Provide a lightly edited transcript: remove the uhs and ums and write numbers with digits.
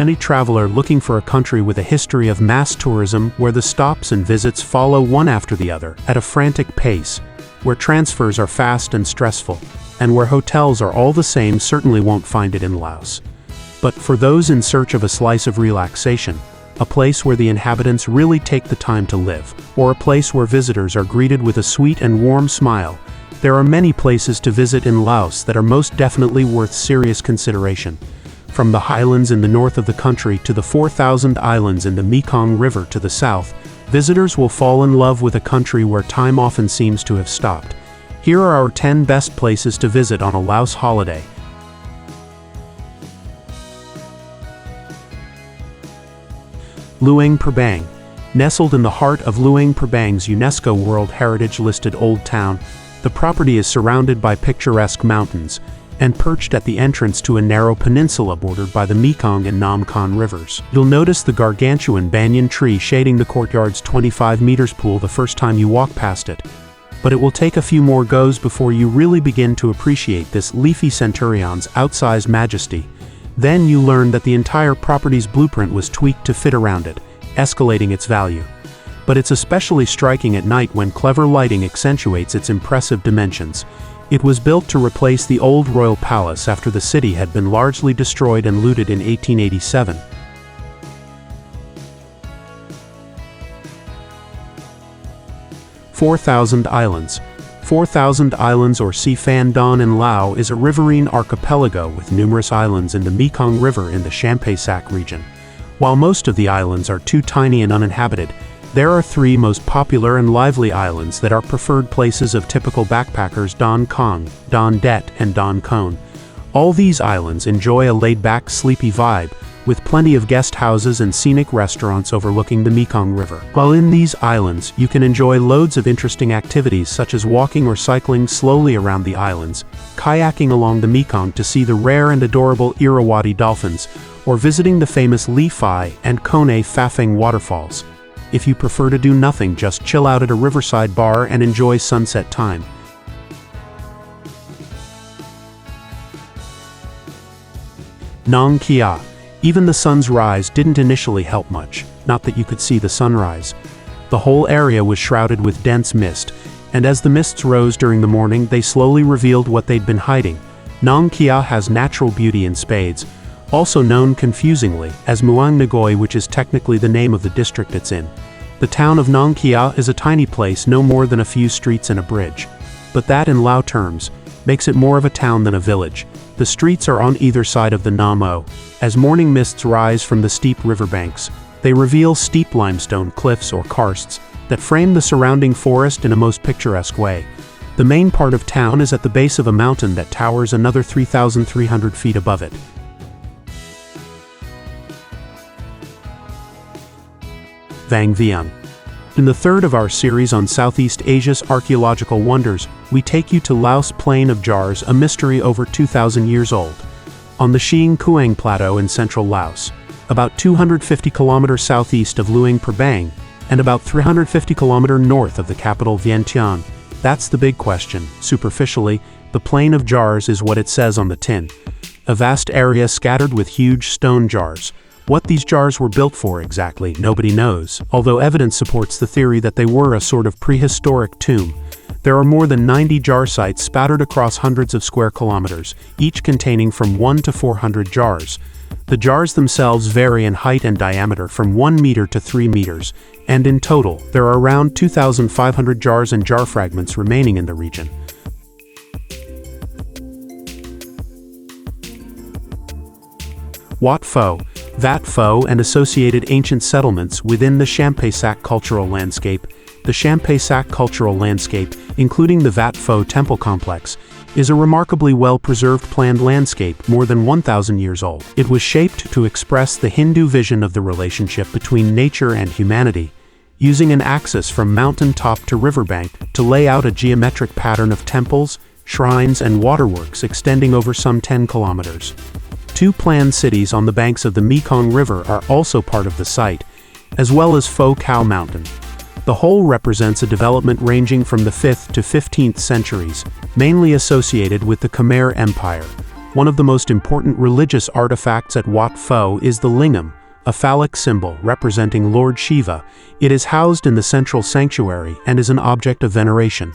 Any traveler looking for a country with a history of mass tourism where the stops and visits follow one after the other at a frantic pace, where transfers are fast and stressful, and where hotels are all the same certainly won't find it in Laos. But for those in search of a slice of relaxation, a place where the inhabitants really take the time to live, or a place where visitors are greeted with a sweet and warm smile, there are many places to visit in Laos that are most definitely worth serious consideration. From the highlands in the north of the country to the 4,000 islands in the Mekong River to the south, visitors will fall in love with a country where time often seems to have stopped. Here are our 10 best places to visit on a Laos holiday. Luang Prabang. Nestled in the heart of Luang Prabang's UNESCO World Heritage-listed Old Town, the property is surrounded by picturesque mountains and perched at the entrance to a narrow peninsula bordered by the Mekong and Nong rivers. You'll notice the gargantuan banyan tree shading the courtyard's 25 meters pool the first time you walk past it, but it will take a few more goes before you really begin to appreciate this leafy centurion's outsized majesty. Then you learn that the entire property's blueprint was tweaked to fit around it, escalating its value. But it's especially striking at night when clever lighting accentuates its impressive dimensions. It was built to replace the old royal palace after the city had been largely destroyed and looted in 1887. "4,000 Islands." 4,000 Islands, or Si Phan Don in Laos, is a riverine archipelago with numerous islands in the Mekong River in the Champasak region. While most of the islands are too tiny and uninhabited, there are 3 most popular and lively islands that are preferred places of typical backpackers: Don Kong, Don Det, and Don Kon. All these islands enjoy a laid-back, sleepy vibe, with plenty of guest houses and scenic restaurants overlooking the Mekong River. While in these islands, you can enjoy loads of interesting activities such as walking or cycling slowly around the islands, kayaking along the Mekong to see the rare and adorable Irrawaddy dolphins, or visiting the famous Li Phai and Kone Phafeng waterfalls. If you prefer to do nothing, just chill out at a riverside bar and enjoy sunset time. Nong Khiaw. Even the sun's rise didn't initially help much, not that you could see the sunrise. The whole area was shrouded with dense mist, and as the mists rose during the morning, they slowly revealed what they'd been hiding. Nong Khiaw has natural beauty in spades, also known confusingly as Muang Ngoi, which is technically the name of the district it's in. The town of Nong Khiaw is a tiny place, no more than a few streets and a bridge. But that, in Lao terms, makes it more of a town than a village. The streets are on either side of the Nam O. As morning mists rise from the steep riverbanks, they reveal steep limestone cliffs or karsts that frame the surrounding forest in a most picturesque way. The main part of town is at the base of a mountain that towers another 3,300 feet above it. Vang Vieng. In the third of our series on Southeast Asia's archaeological wonders, we take you to Laos Plain of Jars, a mystery over 2,000 years old. On the Xiang Kuang Plateau in central Laos, about 250 kilometers southeast of Luang Prabang, and about 350 kilometers north of the capital Vientiane. That's the big question. Superficially, the Plain of Jars is what it says on the tin. A vast area scattered with huge stone jars. What these jars were built for exactly, nobody knows, although evidence supports the theory that they were a sort of prehistoric tomb. There are more than 90 jar sites spattered across hundreds of square kilometers, each containing from 1 to 400 jars. The jars themselves vary in height and diameter from 1 meter to 3 meters, and in total, there are around 2,500 jars and jar fragments remaining in the region. Wat Phou. Vat Phou and associated ancient settlements within the Champasak cultural landscape. The Champasak cultural landscape, including the Vat Phou temple complex, is a remarkably well-preserved planned landscape more than 1,000 years old. It was shaped to express the Hindu vision of the relationship between nature and humanity, using an axis from mountain top to riverbank to lay out a geometric pattern of temples, shrines, and waterworks extending over some 10 kilometers. 2 planned cities on the banks of the Mekong River are also part of the site, as well as Phou Khao Mountain. The whole represents a development ranging from the 5th to 15th centuries, mainly associated with the Khmer Empire. One of the most important religious artifacts at Wat Phou is the lingam, a phallic symbol representing Lord Shiva. It is housed in the central sanctuary and is an object of veneration.